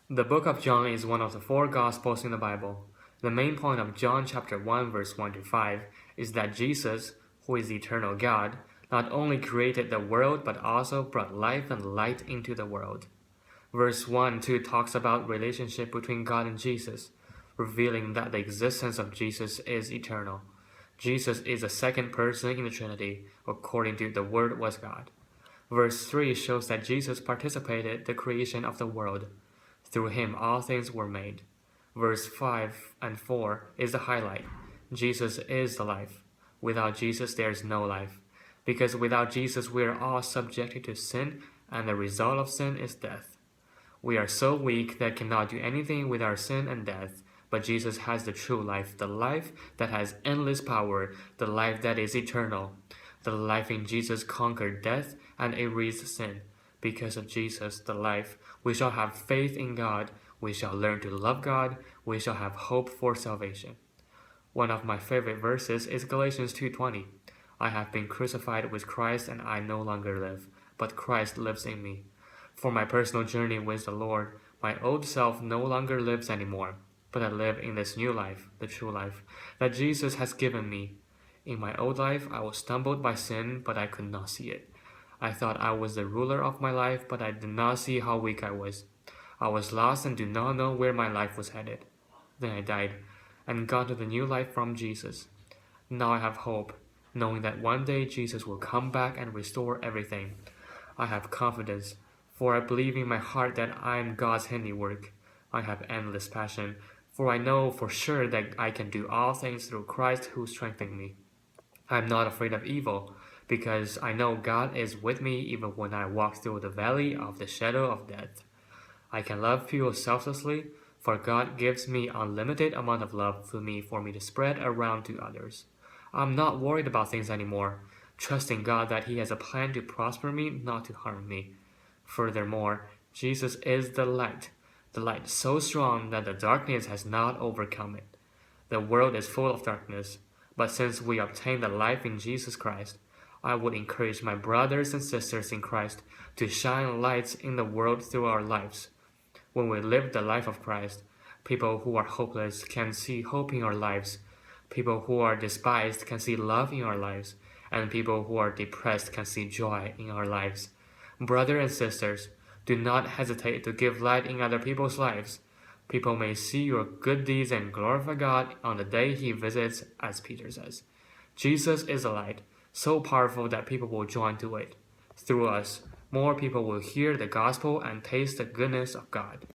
The book of John is one of the four Gospels in the Bible. The main point of John chapter 1 verse 1 to 5 is that Jesus, who is the eternal God, not only created the world but also brought life and light into the world. Verse 1 2 talks about relationship between God and Jesus, revealing that the existence of Jesus is eternal. Jesus is the second person in the Trinity, according to the Word was God. Verse 3 shows that Jesus participated in the creation of the world. Through him all things were made. Verse 5 and 4 is the highlight. Jesus is the life. Without Jesus there is no life. Because without Jesus we are all subjected to sin, and the result of sin is death. We are so weak that cannot do anything with our sin and death, but Jesus has the true life, the life that has endless power, the life that is eternal. The life in Jesus conquered death and erased sin. Because of Jesus, the life, we shall have faith in God, we shall learn to love God, we shall have hope for salvation. One of my favorite verses is Galatians 2:20. I have been crucified with Christ and I no longer live, but Christ lives in me. For my personal journey with the Lord, my old self no longer lives anymore, but I live in this new life, the true life, that Jesus has given me. In my old life, I was stumbled by sin, but I could not see it. I thought I was the ruler of my life, but I did not see how weak I was. I was lost and did not know where my life was headed. Then I died and got to the new life from Jesus. Now I have hope, knowing that one day Jesus will come back and restore everything. I have confidence, for I believe in my heart that I am God's handiwork. I have endless passion, for I know for sure that I can do all things through Christ who strengthens me. I am not afraid of evil, because I know God is with me even when I walk through the valley of the shadow of death. I can love people selflessly, for God gives me unlimited amount of love for me to spread around to others. I'm not worried about things anymore, trusting God that He has a plan to prosper me, not to harm me. Furthermore, Jesus is the light so strong that the darkness has not overcome it. The world is full of darkness, but since we obtain the life in Jesus Christ, I would encourage my brothers and sisters in Christ to shine lights in the world through our lives. When we live the life of Christ, people who are hopeless can see hope in our lives. People who are despised can see love in our lives, and people who are depressed can see joy in our lives. Brothers and sisters, do not hesitate to give light in other people's lives. People may see your good deeds and glorify God on the day He visits, as Peter says. Jesus is a light, so powerful that people will join to it. Through us, more people will hear the gospel and taste the goodness of God.